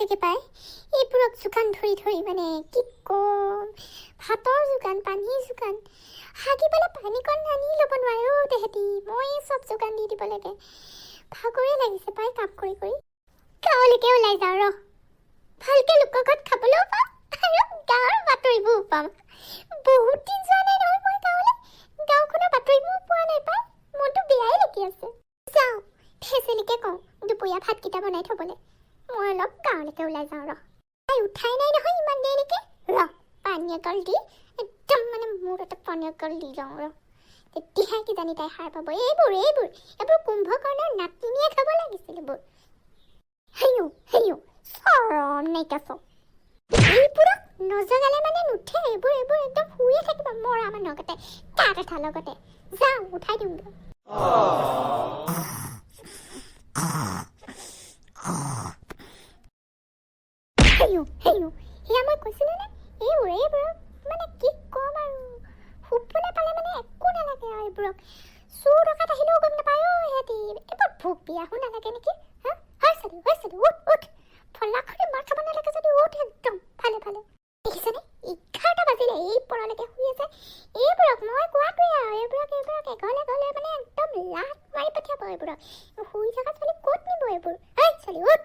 লাগে পাই এইবোৰক যোগান ধৰি মানে কি কম ভাতৰ যোগান পানীৰ যোগান হাগিবলৈ পানীকণ আনি ল'ব নোৱাৰে অ' তেহেঁতি মই চব যোগান দি দিব লাগে ভাগৰে লাগিছে পাই কাম কৰি গাঁৱলৈকে ওলাই যাওঁ ৰ ভালকে লোকৰ ঘৰত খাবলৈও পাম আৰু গাঁৱৰ বাতৰিবোৰ পাম বহুত দিন যোৱা নাই নহয় মই গাঁৱলৈ গাঁওখনৰ বাতৰিবোৰ পোৱা নাই পাই মনটো বেয়াই লাগি আছে যাওঁ ফেচেলিকে কওঁ দুপৰীয়া ভাতকেইটা বনাই থ'বলৈ মই অলপ গাঁৱলৈকে ওলাই যাওঁ ৰ তাই উঠাই নাই নহয় ইমান দেৰিলৈকে ৰ পানী অকল দি একদম মানে মূৰতে পানী অকল দি যাওঁ ৰ তেতিয়াহে কিজানি তাই সাৰ পাব এইবোৰ কুম্ভকৰ্ণৰ নাতিনীয়ে খাব লাগিছিল এইবোৰ হেৰিও চৰম নাইকা চব এইবোৰক নজগালে মানে নুঠে এইবোৰ একদম শুয়ে থাকিব মৰা মানুহৰ গতে কাঠ এঠাৰ লগতে যাওঁ উঠাই দিওঁ হেৰিও সেয়া মই কৈছিলো নে এইবোৰক মানে কি ক'ম আৰু শুবলৈ পালে মানে একো নালাগে আৰু এইবোৰক চোৰ ডকাইত আহিলেও গম নাপায় সিহঁতি এইবোৰ ভোক বিয়াহো নালাগে নেকি হা হৈছিলো উঠ ফলাখৰি মাৰ খাব নালাগে যদি উঠ একদম ভালে দেখিছেনে 11টা বাজিলে এই পৰলৈকে শুই আছে এইবোৰক মই কোৱাটোৱে আৰু এইবোৰক গ'লে মানে একদম লাট মাৰি পঠিয়াব এইবোৰক শুই থকা ছোৱালী ক'ত নিব এইবোৰ ছোৱালী উঠ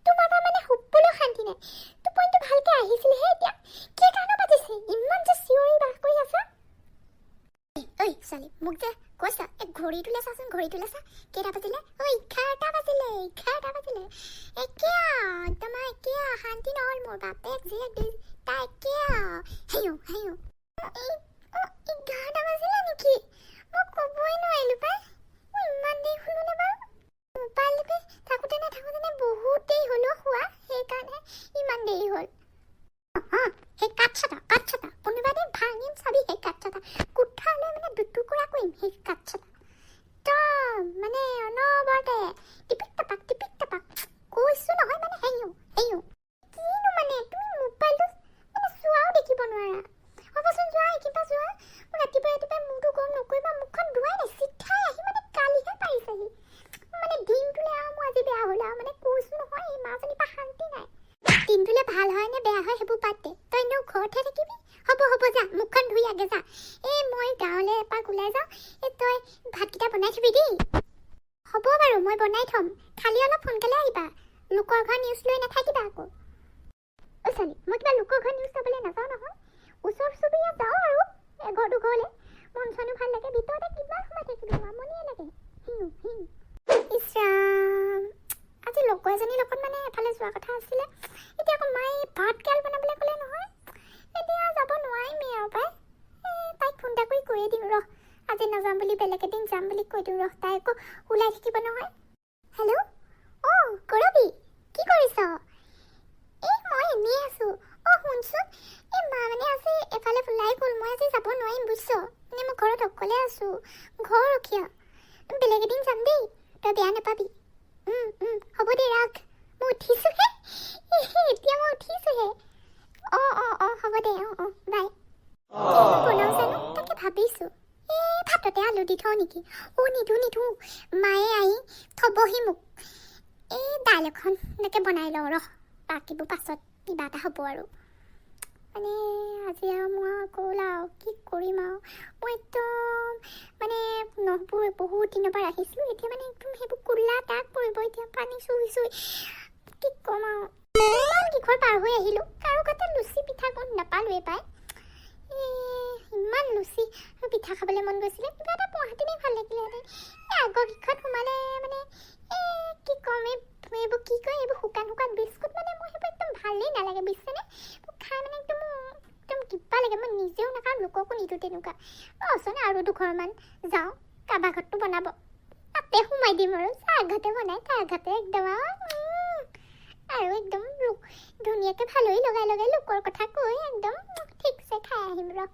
তোমাৰ পৰা মানে শুবলৈ শান্তি নাই টোপনিটো ভালকে আহিছিলেহে এতিয়া কি কাৰণে বাজিছে ইমান যে চিঞৰি বাস কৰি আছা ঐ ছোৱালী মোক যে কৈছা ঘড়ীটোলে চাচোন ঘড়ীটোলে চা কেইটা বাজিলে 11টা বাজিলে একদম শান্তি নহ'ল মোৰ বাপেক জীয়েক তাই হেৰিও 11টা বাজিলে নেকি মই ক'বই নোৱাৰিলোঁ পাই মই ইমান দেৰি শুলো নে বাৰু মোবাইল টিপি থাকোঁতে বহুত দেৰি হ'লো শোৱা সেইকাৰণে ইমান দেৰি হ'ল সেই কাঠছটা কোনোবাই ভাঙিম চাবি সেই কাঠছটা কোঠা লৈ মানে দুটুকুৰা কৰিম সেই কাঠছটা একদম মানে অনবৰতে টিপিক টাপাক কৈছো নহয় মানে হেৰিও কিনো মানে তুমি মোবাইলটো মানে চোৱাও দেখিব নোৱাৰা হ'বচোন যোৱা একেবাৰে যোৱা ৰাতিপুৱাই মূৰটো গৰম নকৰিবা মুখখন ধোৱাই নাই চিধাই আহি মানে কালিহে পাৰিছেহি মানে দিনটোলৈ আৰু মোৰ আজি বেয়া হ'ল আৰু মানে কৈছো নহয় এই মাজনীৰ পৰা শান্তি নাই দিনটোলৈ ভাল হয় নে বেয়া হয় সেইবোৰ বাদ দে তই এনেও ঘৰতহে থাকিবি হ'ব যা মুখখন ধুই আগে যা মই গাঁৱলৈ এপাক ওলাই যাওঁ তই ভাতকেইটা বনাই থবি দেই হ'ব বাৰু মই বনাই থ'ম খালি অলপ সোনকালে আহিবা লোকৰ ঘৰ নিউজ লৈ নাথাকিবা আকৌ ছোৱালী মই কিবা লোকৰ ঘৰ নিউজ চাবলৈ নাযাওঁ নহয় ওচৰ চুবুৰীয়া যাওঁ আৰু এঘৰ দুঘৰলৈ মন চনো ভাল লাগে ভিতৰতে কিবা সোমাই থাকিব আমনিয়ে লাগে ইছৰাম আজি লগৰ এজনীৰ লগত মানে এফালে যোৱা কথা আছিলে এতিয়া আকৌ মায়ে ভাত কেৰাল বনাবলৈ ক'লে নহয় এতিয়া যাব নোৱাৰিমেই আৰু পাই তাইক ফোন এটা কৰি কৈয়ে দিওঁ ৰহ আজি নাযাম বুলি বেলেগ এদিন যাম বুলি কৈ দিওঁ ৰহ তাই আকৌ ওলাই থাকিব নহয় হেল্ল' কৰবী কি কৰিছ মই এনেই আছোঁ শুনচোন মা মানে আজি এফালে ওলাই গ'ল মই আজি যাব নোৱাৰিম বুজিছ মানে মই ঘৰত অকলে আছোঁ ঘৰ ৰখীয়া বেলেগ এদিন যাম দেই তই বেয়া নাপাবি হ'ব দে ৰাখ মই উঠিছোঁহে এতিয়া মই উঠিছোঁহে হ'ব দে বাই বনাওঁ জানো তাকে ভাবিছোঁ ভাততে আলু দি থওঁ নেকি নিদো মায়ে আহি থ'বহি মোক দাইল এখন এনেকৈ বনাই লওঁ ৰহ বাকীবোৰ পাছত কিবা এটা হ'ব আৰু মানে আজি আৰু মই আকৌ আৰু কি কৰিম আৰু মই একদম মানে নখবোৰ বহুত দিনৰ পৰা ৰাখিছিলোঁ এতিয়া মানে একদম সেইবোৰ কোলা দাগ পৰিব এতিয়া পানী চুই কি ক'ম আৰু ইমান কিঘৰ পাৰ হৈ আহিলোঁ কাৰো ঘৰতে লুচি পিঠা গম নাপালোঁৱে পাই ইমান লুচি পিঠা খাবলৈ মন গৈছিলে কিবা এটা পোৱাহেঁতেনেই ভাল লাগিলেহেঁতেন আগৰ কিখন সোমালে মানে কি ক'ম এইবোৰ কি কয় এইবোৰ শুকান বিস্কুট মানে মই সেইবোৰ একদম ভালেই নালাগে বুজিছেনে খাই মানে একদম কিবা লাগে মই নিজেও নাখাওঁ লোককো নিদিওঁ তেনেকুৱা ৰচোন আৰু দুঘৰমান যাওঁ কাৰোবাৰ ঘৰটো বনাব তাতে সোমাই দিম আৰু চাহ ঘৰতে বনাই তাৰ ঘৰতে একদম আৰু একদম ধুনীয়াকৈ ভালৰি লগাই লোকৰ কথা কৈ একদম ঠিকছে খাই আহিম ৰ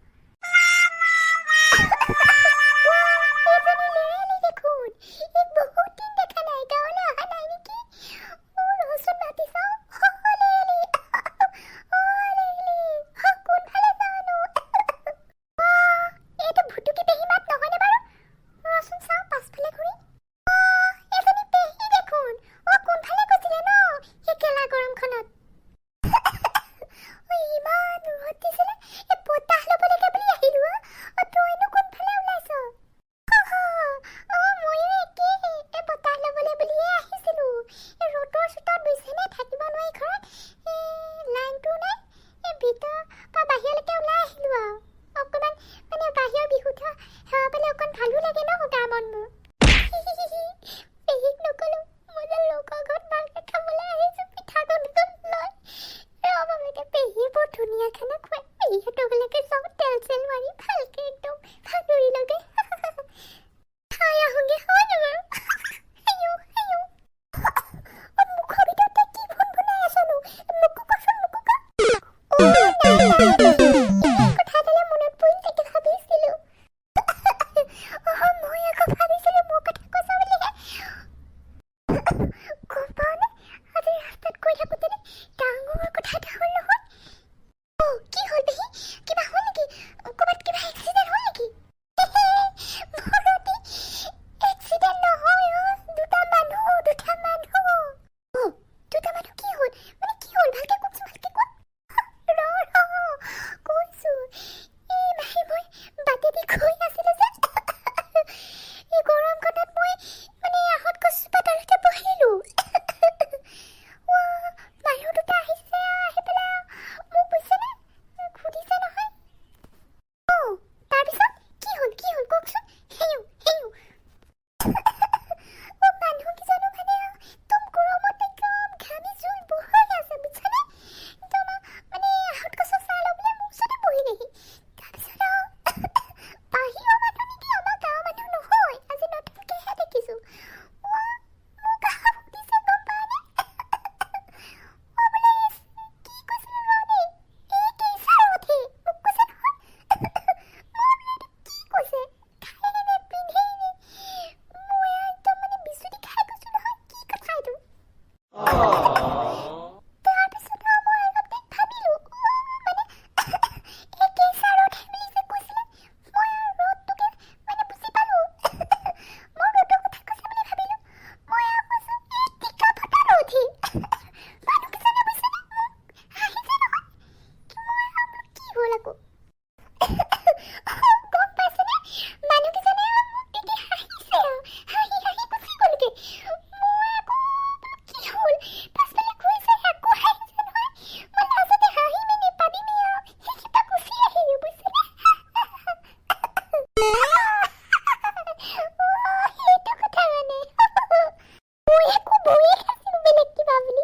কৈয়ে আছিলোঁ বেলেগ কিবা বুলি।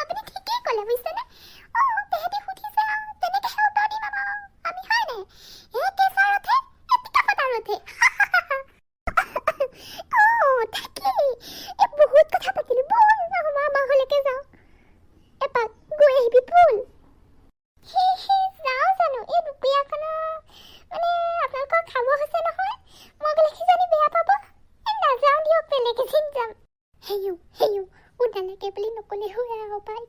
আপুনি ঠিকেই ক'লে বুজিছেনে। তেহেঁতি সুধিছে তেনেকৈহে উত্তৰ দিম আমি হয় নাই। কেঁচাৰতহে পিতাকতাৰতহে। তাকেই বহুত কথা পাতিলোঁ। ব'ল নহ'বা আমাৰ ঘৰলৈকে যাওঁ, এপাক গৈ আহিবি ব'ল। যাওঁ জানো এই দুপৰীয়াখনৰ মানে আপোনালোকৰ খাব হৈছে নহয়। মই গ'লে কিজানি বেয়া পাব। নাযাওঁ দিয়ক, বেলেগ এদিন যাম। হেয়ো ওদালেকে বুলি নক'লে হয় আৰু পাই।